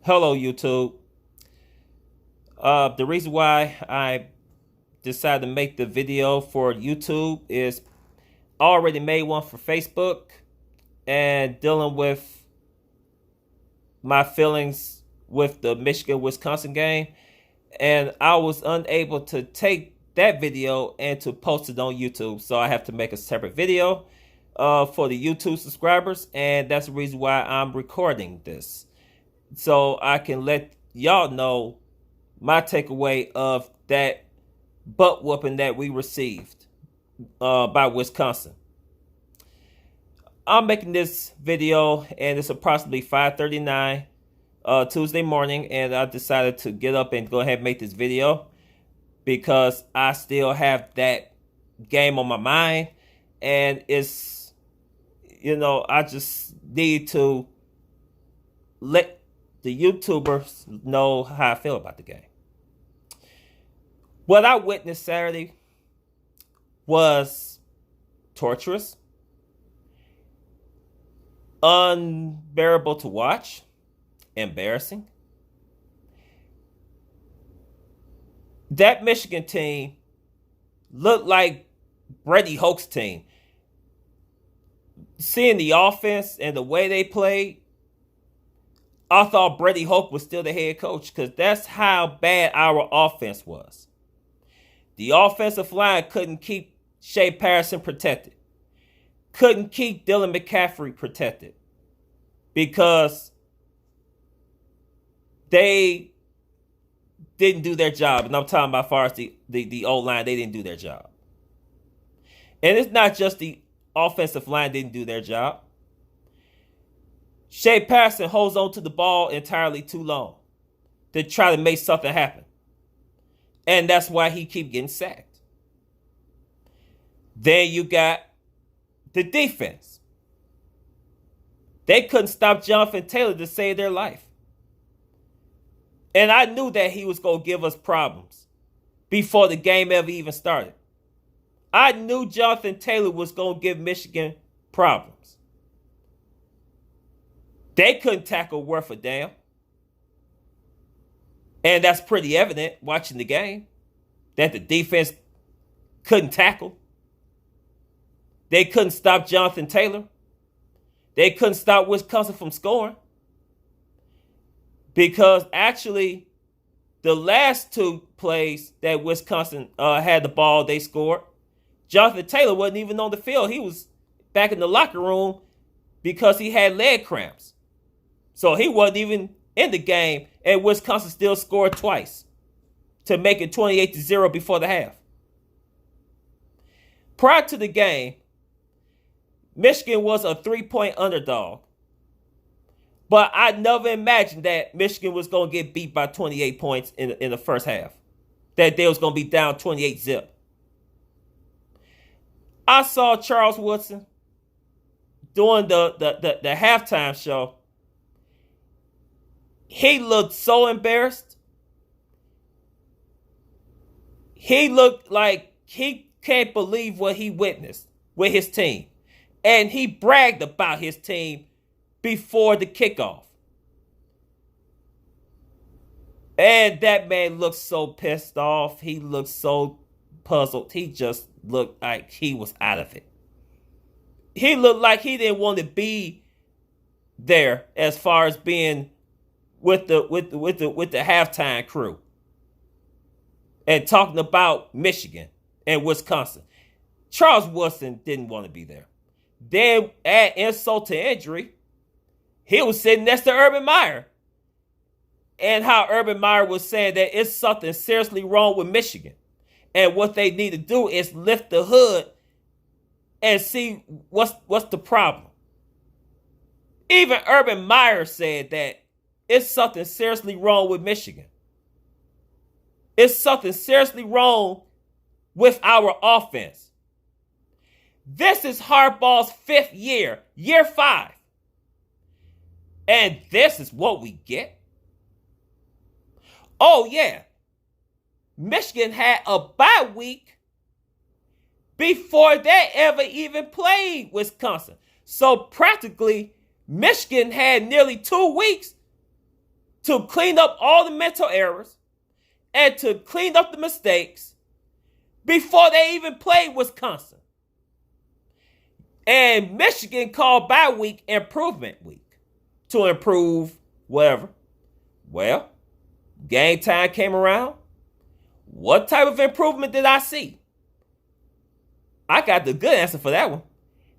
Hello, YouTube. The reason why I decided to make the video for YouTube is I already made one for Facebook and dealing with my feelings with the Michigan-Wisconsin game. And I was unable to take that video and to post it on YouTube. So I have to make a separate video for the YouTube subscribers. And that's the reason why I'm recording this. So I can let y'all know my takeaway of that butt whooping that we received by Wisconsin. I'm making this video and it's approximately 5:39 Tuesday morning, and I decided to get up and go ahead and make this video because I still have that game on my mind, and it's, I just need to let the YouTubers know how I feel about the game. What I witnessed Saturday was torturous, unbearable to watch, embarrassing. That Michigan team looked like Brady Hoke's team. Seeing the offense and the way they played, I thought Brady Hoke was still the head coach because that's how bad our offense was. The offensive line couldn't keep Shea Patterson protected. Couldn't keep Dylan McCaffrey protected because they didn't do their job. And I'm talking about as far as the O-line, they didn't do their job. And it's not just the offensive line didn't do their job. Shea Patterson holds on to the ball entirely too long to try to make something happen. And that's why he keep getting sacked. Then you got the defense. They couldn't stop Jonathan Taylor to save their life. And I knew that he was going to give us problems before the game ever even started. I knew Jonathan Taylor was going to give Michigan problems. They couldn't tackle worth a damn. And that's pretty evident watching the game, that the defense couldn't tackle. They couldn't stop Jonathan Taylor. They couldn't stop Wisconsin from scoring. Because actually, the last two plays that Wisconsin had the ball, they scored. Jonathan Taylor wasn't even on the field. He was back in the locker room because he had leg cramps. So he wasn't even in the game, and Wisconsin still scored twice to make it 28-0 before the half. Prior to the game, Michigan was a 3-point underdog. But I never imagined that Michigan was going to get beat by 28 points in the first half. That they was going to be down 28-0. I saw Charles Woodson during the halftime show. He looked so embarrassed. He looked like he can't believe what he witnessed with his team. And he bragged about his team before the kickoff. And that man looked so pissed off. He looked so puzzled. He just looked like he was out of it. He looked like he didn't want to be there as far as being with the halftime crew and talking about Michigan and Wisconsin. Charles Woodson didn't want to be there. Then add insult to injury, he was sitting next to Urban Meyer. And how Urban Meyer was saying that it's something seriously wrong with Michigan. And what they need to do is lift the hood and see what's the problem. Even Urban Meyer said that it's something seriously wrong with Michigan. It's something seriously wrong with our offense. This is Harbaugh's 5th year, year 5. And this is what we get? Oh, yeah. Michigan had a bye week before they ever even played Wisconsin. So practically, Michigan had nearly 2 weeks to clean up all the mental errors and to clean up the mistakes before they even played Wisconsin. And Michigan called bye week improvement week to improve whatever. Well, game time came around. What type of improvement did I see? I got the good answer for that one.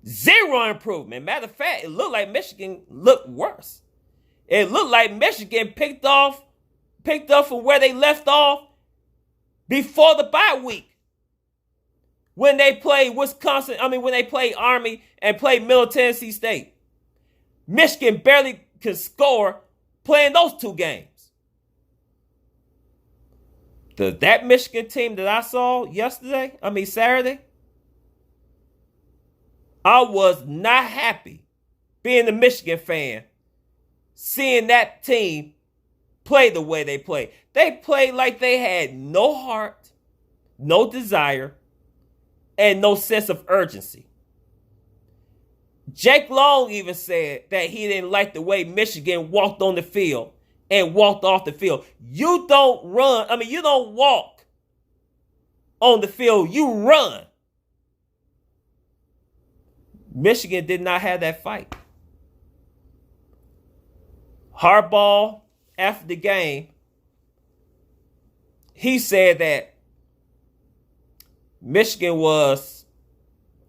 Zero improvement. Matter of fact, it looked like Michigan looked worse. It looked like Michigan picked up from where they left off before the bye week. When they played when they played Army and played Middle Tennessee State. Michigan barely could score playing those two games. That Michigan team that I saw Saturday, I was not happy being a Michigan fan, seeing that team play the way they played. They played like they had no heart, no desire, and no sense of urgency. Jake Long even said that he didn't like the way Michigan walked on the field and walked off the field. You don't walk on the field, you run. Michigan did not have that fight. Harbaugh, after the game, he said that Michigan was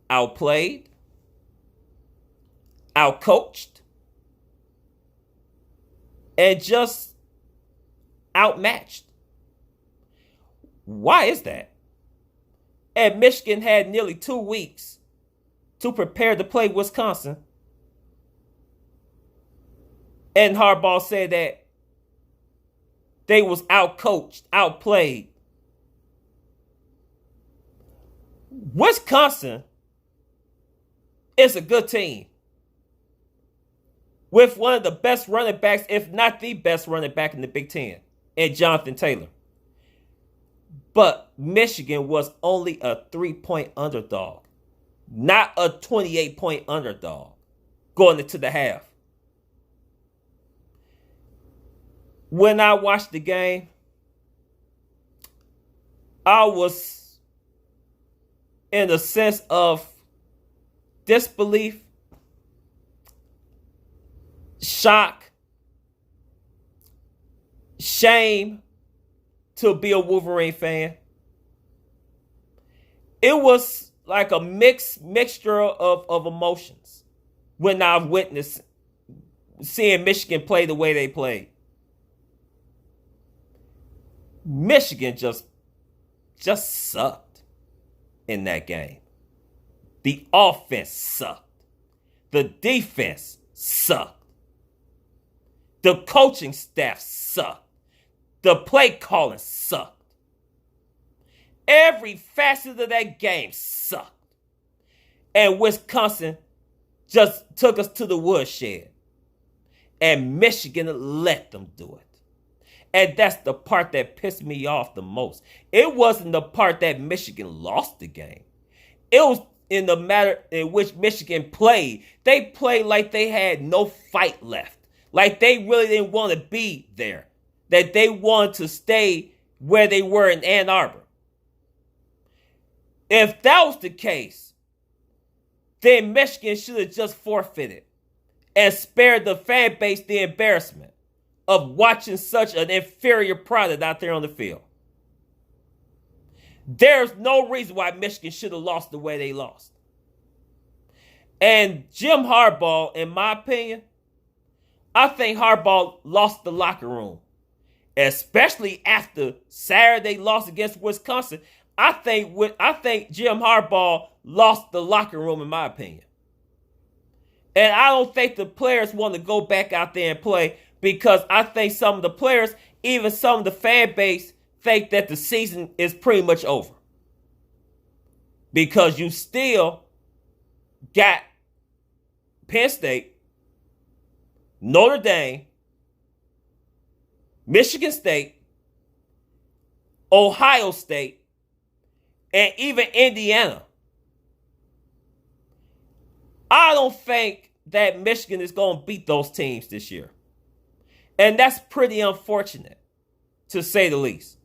outplayed, outcoached, and just outmatched. Why is that? And Michigan had nearly 2 weeks to prepare to play Wisconsin. And Harbaugh said that they was outcoached, outplayed. Wisconsin is a good team with one of the best running backs, if not the best running back in the Big Ten, and Jonathan Taylor. But Michigan was only a 3-point underdog, not a 28-point underdog going into the half. When I watched the game, I was in a sense of disbelief, shock, shame to be a Wolverine fan. It was like a mixture of emotions when I witnessed seeing Michigan play the way they played. Michigan just sucked in that game. The offense sucked. The defense sucked. The coaching staff sucked. The play calling sucked. Every facet of that game sucked. And Wisconsin just took us to the woodshed. And Michigan let them do it. And that's the part that pissed me off the most. It wasn't the part that Michigan lost the game. It was in the matter in which Michigan played. They played like they had no fight left. Like they really didn't want to be there. That they wanted to stay where they were in Ann Arbor. If that was the case, then Michigan should have just forfeited and spared the fan base the embarrassment of watching such an inferior product out there on the field. There's no reason why Michigan should have lost the way they lost. And Jim Harbaugh, in my opinion, I think Harbaugh lost the locker room. Especially after Saturday loss against Wisconsin. I think Jim Harbaugh lost the locker room, in my opinion. And I don't think the players want to go back out there and play, because I think some of the players, even some of the fan base, think that the season is pretty much over. Because you still got Penn State, Notre Dame, Michigan State, Ohio State, and even Indiana. I don't think that Michigan is going to beat those teams this year. And that's pretty unfortunate, to say the least.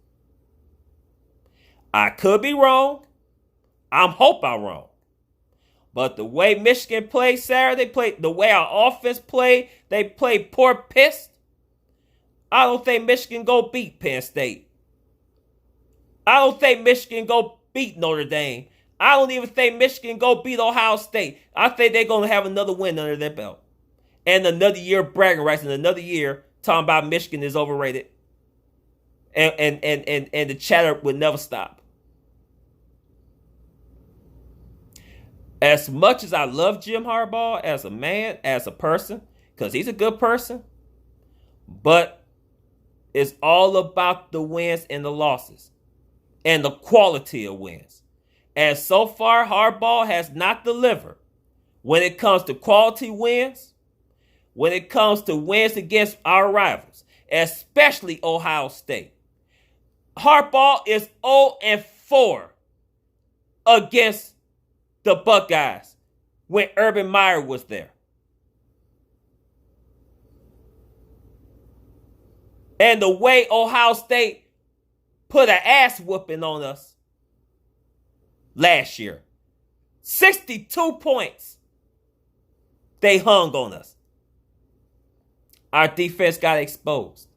I could be wrong. I hope I'm wrong. But the way Michigan played Saturday, the way our offense played, they played poor piss. I don't think Michigan go beat Penn State. I don't think Michigan go beat Notre Dame. I don't even think Michigan go beat Ohio State. I think they're going to have another win under their belt. And another year of bragging rights, and another year talking about Michigan is overrated. And the chatter would never stop. As much as I love Jim Harbaugh as a man, as a person, because he's a good person, but it's all about the wins and the losses and the quality of wins. And so far, Harbaugh has not delivered when it comes to quality wins, when it comes to wins against our rivals, especially Ohio State. Harbaugh is 0-4 against the Buckeyes when Urban Meyer was there. And the way Ohio State put an ass whooping on us last year. 62 points they hung on us. Our defense got exposed.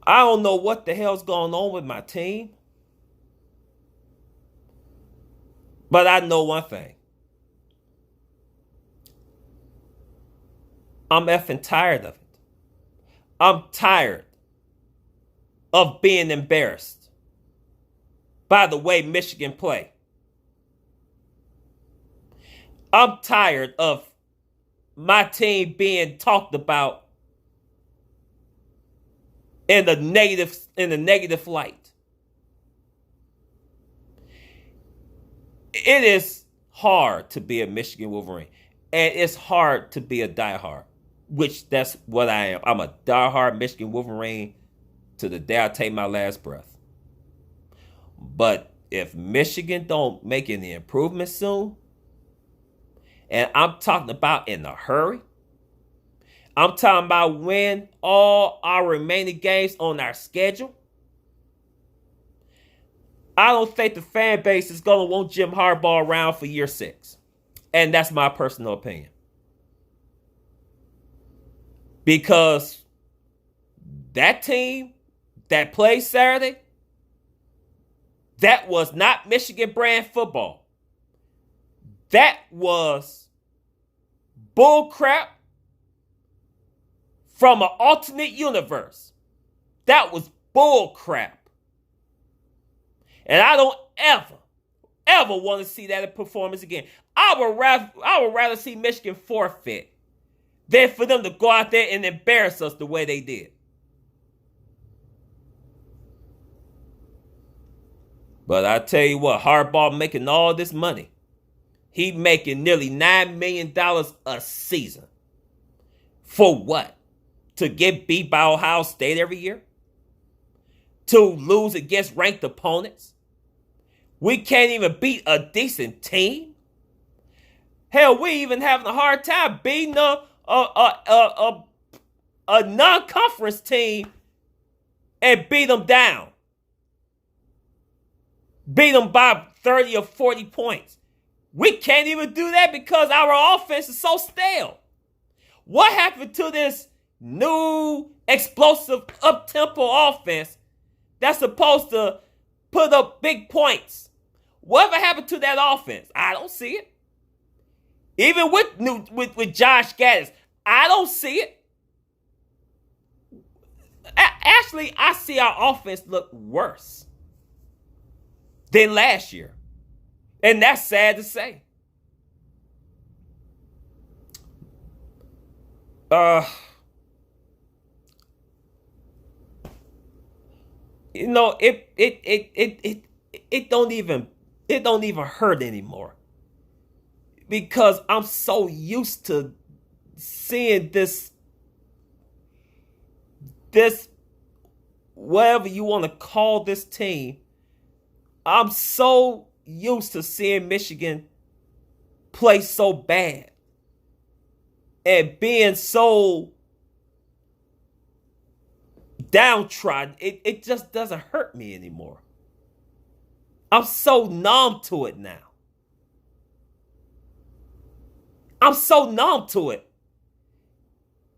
I don't know what the hell's going on with my team. But I know one thing. I'm effing tired of it. I'm tired of being embarrassed by the way Michigan play. I'm tired of my team being talked about in the negative light. It is hard to be a Michigan Wolverine, and it's hard to be a diehard, which that's what I am. I'm a diehard Michigan Wolverine to the day I take my last breath. But if Michigan don't make any improvements soon, and I'm talking about in a hurry, I'm talking about win all our remaining games on our schedule, I don't think the fan base is going to want Jim Harbaugh around for year 6. And that's my personal opinion. Because that team that played Saturday, that was not Michigan brand football. That was bull crap from an alternate universe. That was bull crap. And I don't ever want to see that performance again. I would rather see Michigan forfeit than for them to go out there and embarrass us the way they did. But I tell you what, Harbaugh making all this money. He making nearly $9 million a season. For what? To get beat by Ohio State every year? To lose against ranked opponents? We can't even beat a decent team? Hell, we even having a hard time beating a non-conference team and beat them down. Beat them by 30 or 40 points. We can't even do that because our offense is so stale. What happened to this new explosive up-tempo offense that's supposed to put up big points? Whatever happened to that offense? I don't see it. Even with Josh Gaddis, I don't see it. Actually, I see our offense look worse than last year. And that's sad to say. You know, it don't even hurt anymore. Because I'm so used to seeing this whatever you want to call this team. I'm so used to seeing Michigan play so bad. and being so downtrodden, it just doesn't hurt me anymore. I'm so numb to it now. I'm so numb to it.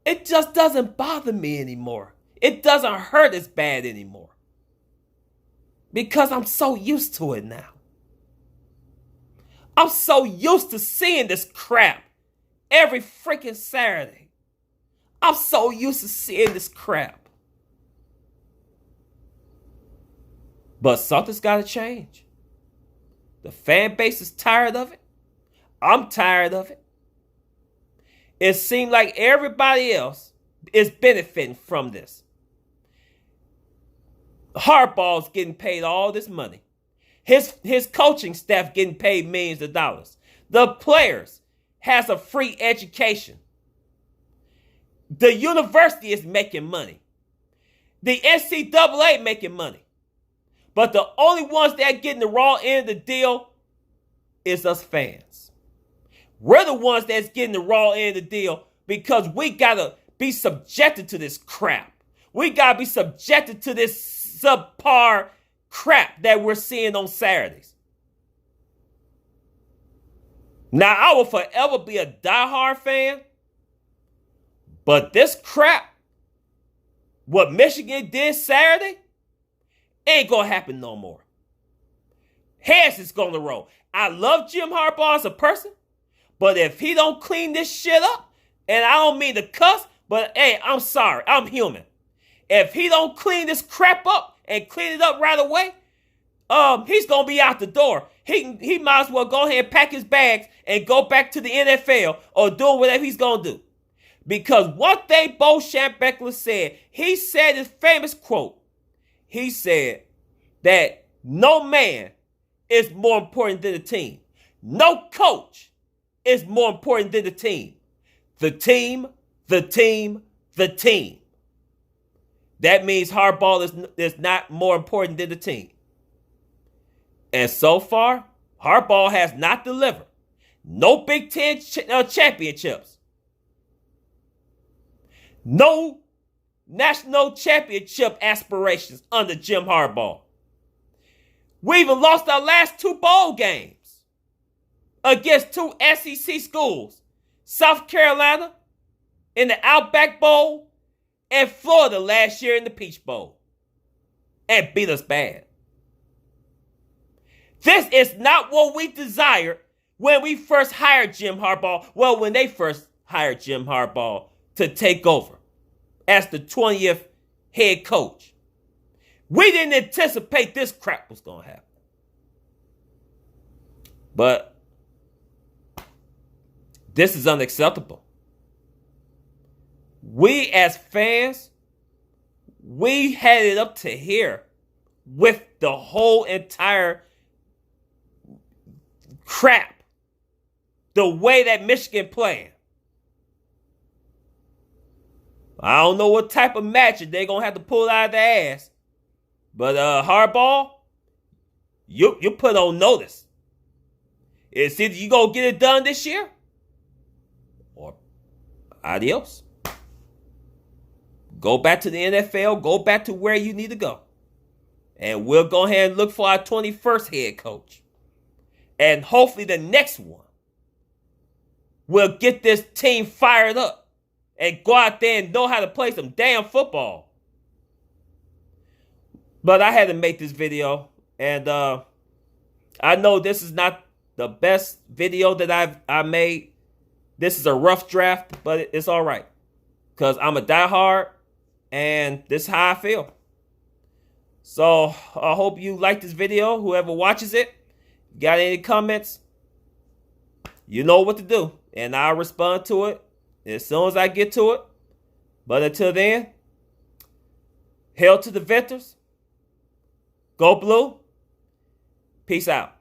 It just doesn't bother me anymore. It doesn't hurt as bad anymore. Because I'm so used to it now. I'm so used to seeing this crap every freaking Saturday. I'm so used to seeing this crap. But something's got to change. The fan base is tired of it. I'm tired of it. It seems like everybody else is benefiting from this. Harbaugh's getting paid all this money. His coaching staff getting paid millions of dollars. The players has a free education. The university is making money. The NCAA making money. But the only ones that are getting the raw end of the deal is us fans. We're the ones that's getting the raw end of the deal because we got to be subjected to this crap. We got to be subjected to this subpar crap that we're seeing on Saturdays. Now, I will forever be a diehard fan, but this crap, what Michigan did Saturday, ain't going to happen no more. Heads is going to roll. I love Jim Harbaugh as a person, but if he don't clean this shit up, and I don't mean to cuss, but hey, I'm sorry, I'm human. If he don't clean this crap up and clean it up right away, he's going to be out the door. He might as well go ahead and pack his bags and go back to the NFL or do whatever he's going to do. Because one thing Bo Schembechler said, he said his famous quote. He said that no man is more important than the team. No coach is more important than the team. The team, the team, the team. That means Harbaugh is not more important than the team. And so far, Harbaugh has not delivered. No Big Ten championships. No national championship aspirations under Jim Harbaugh. We even lost our last 2 bowl games against 2 SEC schools. South Carolina in the Outback Bowl and Florida last year in the Peach Bowl. And beat us bad. This is not what we desired when we first hired Jim Harbaugh. Well, when they first hired Jim Harbaugh to take over as the 20th head coach. We didn't anticipate this crap was going to happen. But this is unacceptable. We as fans, we had it up to here with the whole entire crap. The way that Michigan playing. I don't know what type of magic they're going to have to pull out of their ass. But Harbaugh, you put on notice. It's either you going to get it done this year or adios. Go back to the NFL. Go back to where you need to go. And we'll go ahead and look for our 21st head coach. And hopefully the next one will get this team fired up. And go out there and know how to play some damn football. But I had to make this video. And I know this is not the best video that I made. This is a rough draft, but it's all right. Because I'm a diehard. And this is how I feel. So I hope you like this video. Whoever watches it. Got any comments? You know what to do. And I'll respond to it as soon as I get to it. But until then, hail to the victors. Go blue. Peace out.